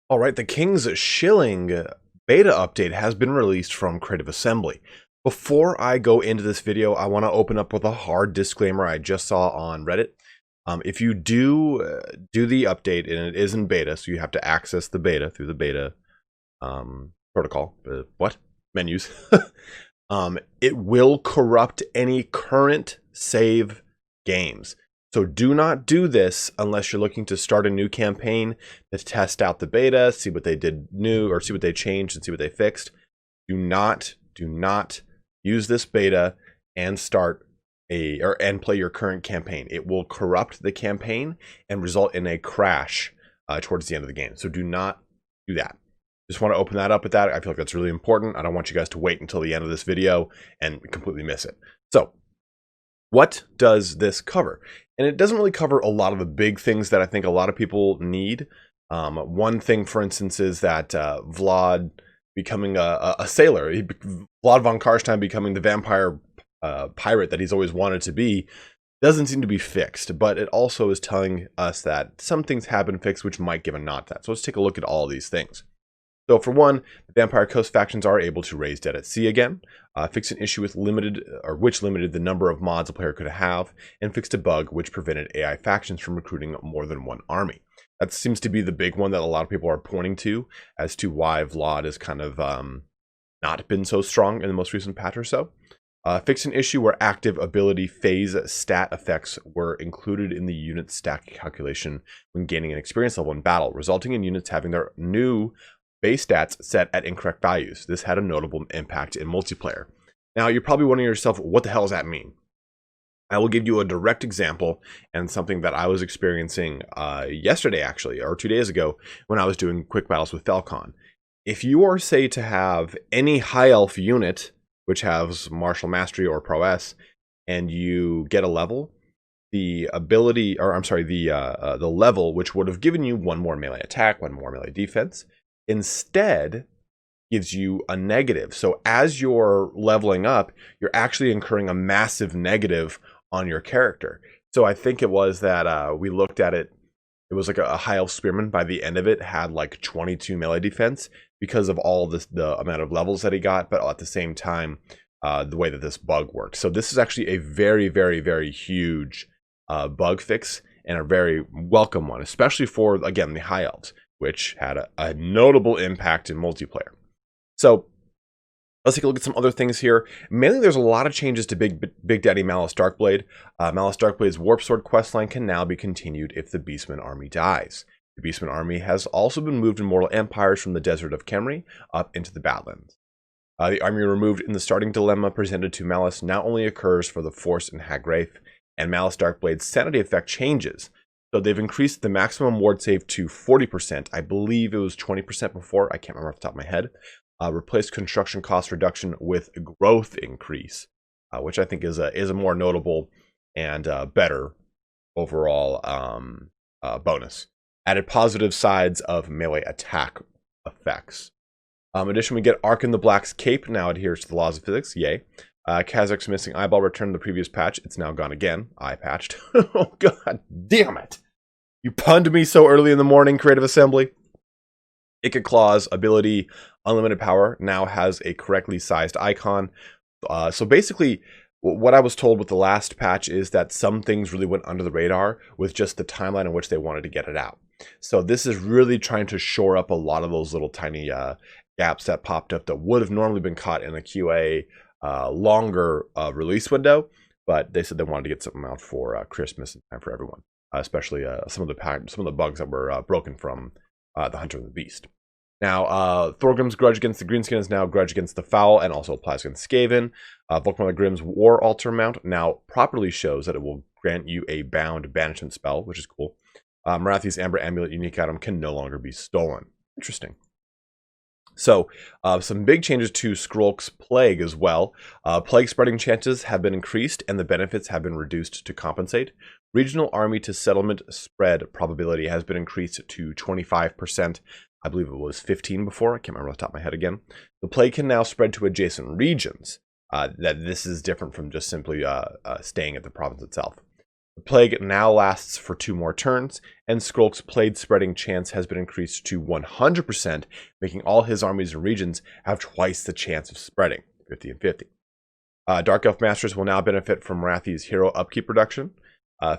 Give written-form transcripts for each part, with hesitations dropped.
All right, the King's Shilling beta update has been released from Creative Assembly. Before I go into this video, I want to open up with a hard disclaimer I just saw on Reddit. If you do the update and it is in beta, so you have to access the beta through the beta protocol, menus, it will corrupt any current save games. So do not do this unless you're looking to start a new campaign to test out the beta, see what they did new, or see what they changed and see what they fixed. Do not use this beta and start and play your current campaign. It will corrupt the campaign and result in a crash towards the end of the game. So do not do that. Just want to open that up with that. I feel like that's really important. I don't want you guys to wait until the end of this video and completely miss it. So what does this cover? And it doesn't really cover a lot of the big things that I think a lot of people need. One thing, for instance, is that Vlad becoming a sailor, Vlad von Karstein becoming the vampire pirate that he's always wanted to be, doesn't seem to be fixed. But it also is telling us that some things have been fixed, which might give a nod to that. So let's take a look at all these things. So for one, the Vampire Coast factions are able to raise dead at sea again, fix an issue with which limited the number of mods a player could have, and fixed a bug which prevented AI factions from recruiting more than one army. That seems to be the big one that a lot of people are pointing to as to why Vlad has kind of not been so strong in the most recent patch or so. Fix an issue where active ability phase stat effects were included in the unit stack calculation when gaining an experience level in battle, resulting in units having their new base stats set at incorrect values. This had a notable impact in multiplayer. Now, you're probably wondering yourself, what the hell does that mean? I will give you a direct example and something that I was experiencing yesterday, actually, or 2 days ago, when I was doing quick battles with Falcon. If you are, say, to have any high elf unit, which has martial mastery or prowess, and you get a level, the ability, or I'm sorry, the level, which would have given you one more melee attack, one more melee defense, instead gives you a negative. So as you're leveling up, you're actually incurring a massive negative on your character. So I think it was that we looked at it, it was like a high elf spearman by the end of it had like 22 melee defense because of all this, the amount of levels that he got, but at the same time, the way that this bug works. So this is actually a very, very, very huge bug fix and a very welcome one, especially for, again, the high elves, which had a notable impact in multiplayer. So let's take a look at some other things here. Mainly, there's a lot of changes to Big Daddy Malice Darkblade. Malice Darkblade's Warp Sword questline can now be continued if the Beastman army dies. The Beastman army has also been moved in Mortal Empires from the Desert of Khemri up into the Badlands. The army removed in the starting dilemma presented to Malice now only occurs for the Force and Hagwraith, and Malice Darkblade's sanity effect changes. So they've increased the maximum ward save to 40%. I believe it was 20% before. I can't remember off the top of my head. Replaced construction cost reduction with growth increase, which I think is a more notable and better overall bonus. Added positive sides of melee attack effects. Additionally, we get Ark in the Black's cape now adheres to the laws of physics. Yay. Kazak's missing eyeball returned in the previous patch. It's now gone again. Eye patched. Oh, god damn it. You punned me so early in the morning, Creative Assembly. Ikka Claw's ability, Unlimited Power, now has a correctly sized icon. So basically, what I was told with the last patch is that some things really went under the radar with just the timeline in which they wanted to get it out. So this is really trying to shore up a lot of those little tiny gaps that popped up that would have normally been caught in a QA longer release window. But they said they wanted to get something out for Christmas in time for everyone. Especially some of the bugs that were broken from the Hunter and the Beast. Now, Thorgrim's grudge against the Greenskin is now grudge against the Foul and also applies against Skaven. Volkmar Grimm's War Altar mount now properly shows that it will grant you a bound banishment spell, which is cool. Marathi's Amber Amulet unique item can no longer be stolen. Interesting. So, some big changes to Skrulk's Plague as well. Plague spreading chances have been increased and the benefits have been reduced to compensate. Regional army to settlement spread probability has been increased to 25%. I believe it was 15 before. I can't remember off the top of my head again. The plague can now spread to adjacent regions. That this is different from just simply staying at the province itself. The plague now lasts for 2 more turns, and Skrulk's plague spreading chance has been increased to 100%, making all his armies and regions have twice the chance of spreading, 50 and 50. Dark Elf Masters will now benefit from Rathi's hero upkeep reduction.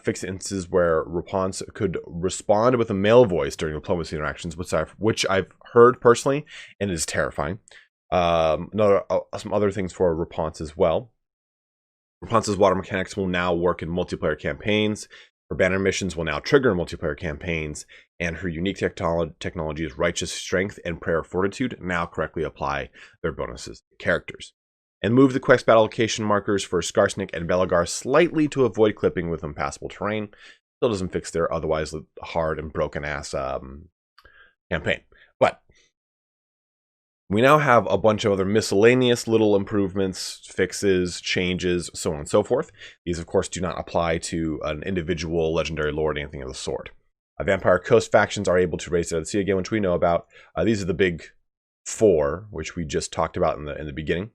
Fixed instances where Rapons could respond with a male voice during diplomacy interactions, which I've heard personally, and is terrifying. Some other things for Rapons as well. Rapunzel's water mechanics will now work in multiplayer campaigns. Her banner missions will now trigger in multiplayer campaigns, and her unique technologies Righteous Strength and Prayer Fortitude now correctly apply their bonuses to characters. And move the quest battle location markers for Skarsnik and Belagar slightly to avoid clipping with impassable terrain. Still doesn't fix their otherwise hard and broken ass campaign. But we now have a bunch of other miscellaneous little improvements, fixes, changes, so on and so forth. These, of course, do not apply to an individual legendary lord or anything of the sort. Vampire Coast factions are able to raise out of the sea again, which we know about. These are the big 4, which we just talked about in the beginning.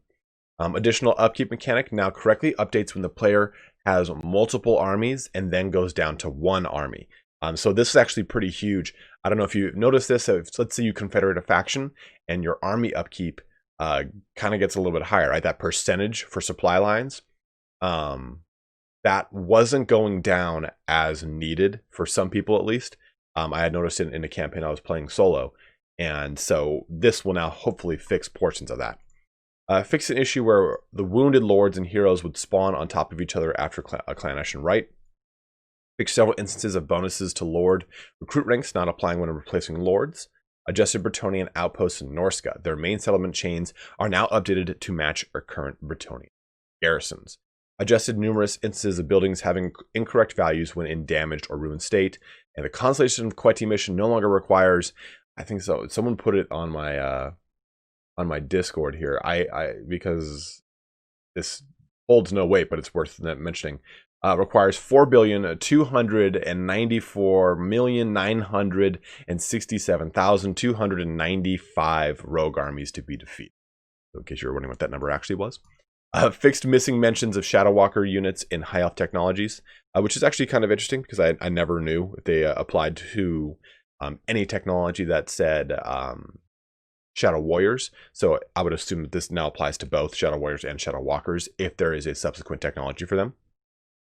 Additional upkeep mechanic now correctly updates when the player has multiple armies and then goes down to 1 army. So this is actually pretty huge. I don't know if you noticed this. Let's say you confederate a faction and your army upkeep kind of gets a little bit higher, right? That percentage for supply lines, that wasn't going down as needed for some people at least. I had noticed in a campaign I was playing solo, and so this will now hopefully fix portions of that. Fix an issue where the wounded lords and heroes would spawn on top of each other after a Clanation Rite. Fix several instances of bonuses to Lord recruit ranks not applying when replacing Lords. Adjusted Bretonnian outposts in Norska. Their main settlement chains are now updated to match our current Bretonnian garrisons. Adjusted numerous instances of buildings having incorrect values when in damaged or ruined state. And the Constellation of Queti mission no longer requires, I think so, someone put it on my Discord here. Because this holds no weight, but it's worth mentioning. Requires 4,294,967,295 rogue armies to be defeated. So in case you're wondering what that number actually was. Fixed missing mentions of Shadow Walker units in High Elf technologies, which is actually kind of interesting because I never knew if they applied to any technology that said Shadow Warriors. So I would assume that this now applies to both Shadow Warriors and Shadow Walkers if there is a subsequent technology for them.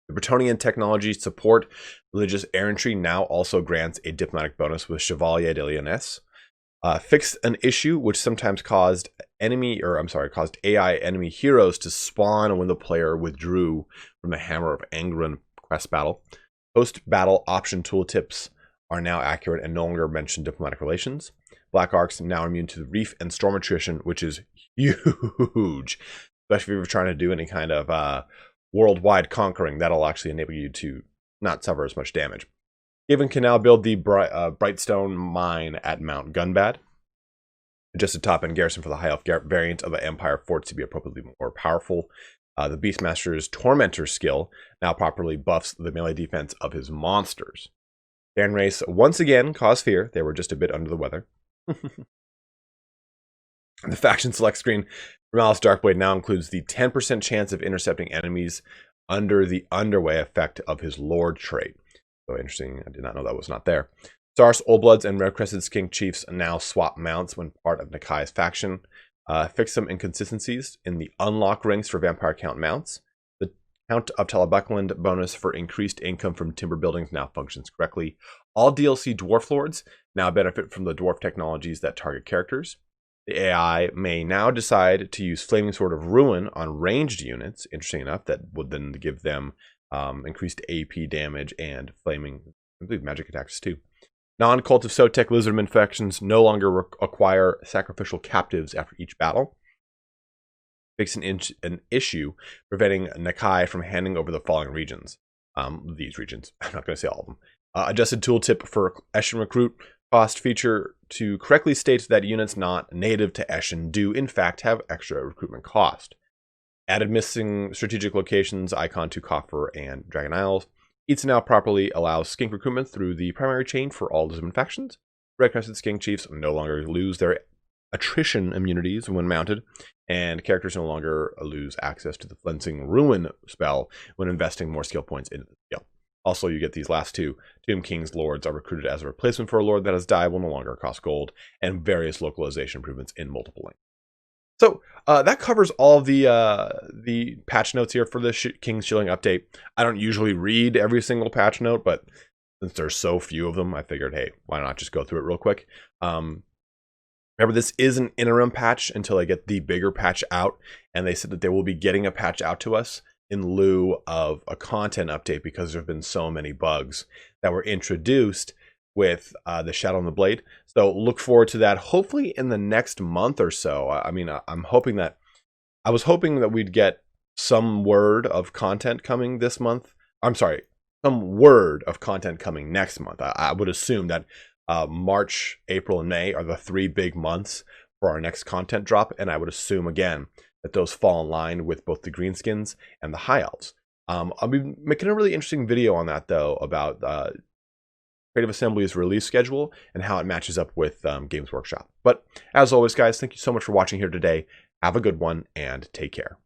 The Bretonnian technology support religious errantry now also grants a diplomatic bonus with Chevalier de Lyonesse. Fixed an issue which sometimes caused AI enemy heroes to spawn when the player withdrew from the Hammer of Angren quest battle. Post-battle option tooltips are now accurate and no longer mention diplomatic relations. Black Arcs now immune to the reef and storm attrition, which is huge, especially if you're trying to do any kind of worldwide conquering. That'll actually enable you to not suffer as much damage. Haven can now build the Brightstone Mine at Mount Gunbad. Adjusted top-end garrison for the High Elf variant of the Empire forts to be appropriately more powerful. The Beastmaster's Tormentor skill now properly buffs the melee defense of his monsters. Baron Race once again caused fear. They were just a bit under the weather. The faction select screen for Malice Darkblade now includes the 10% chance of intercepting enemies under the underway effect of his Lord trait. So interesting, I did not know that was not there. Stars, Old Bloods, and Red Crested Skink Chiefs now swap mounts when part of Nakai's faction. Fix some inconsistencies in the unlock rings for Vampire Count mounts. The Count of Telebuckland bonus for increased income from timber buildings now functions correctly. All DLC Dwarf Lords now benefit from the dwarf technologies that target characters. The AI may now decide to use Flaming Sword of Ruin on ranged units. Interesting enough, that would then give them increased AP damage and flaming, I believe, magic attacks too. Non-cult of Sotek Lizardman factions no longer acquire sacrificial captives after each battle. Fix an issue preventing Nakai from handing over the following regions. These regions, I'm not going to say all of them. Adjusted tooltip for Eshin Recruit. Cost feature to correctly state that units not native to Eshin do in fact have extra recruitment cost. Added missing strategic locations icon to Coffer and Dragon Isles. Eats now properly allows skink recruitment through the primary chain for all Lizardman factions. Red Crested Skink Chiefs no longer lose their attrition immunities when mounted, and characters no longer lose access to the Flensing Ruin spell when investing more skill points into the skill. Also, you get these last two. Tomb King's lords are recruited as a replacement for a lord that has died, will no longer cost gold, and various localization improvements in multiple lanes. So that covers all of the patch notes here for the King's Shilling update. I don't usually read every single patch note, but since there's so few of them, I figured, hey, why not just go through it real quick? Remember, this is an interim patch until I get the bigger patch out, and they said that they will be getting a patch out to us in lieu of a content update because there have been so many bugs that were introduced with the Shadow and the Blade. So look forward to that, hopefully in the next month or so. I mean, I'm hoping that, I was hoping that we'd get some word of content coming this month. I'm sorry, some word of content coming next month. I would assume that March, April, and May are the 3 big months for our next content drop, and I would assume again that those fall in line with both the greenskins and the high elves. I'll be making a really interesting video on that though, about Creative Assembly's release schedule and how it matches up with Games Workshop. But as always, guys, thank you so much for watching here today. Have a good one and take care.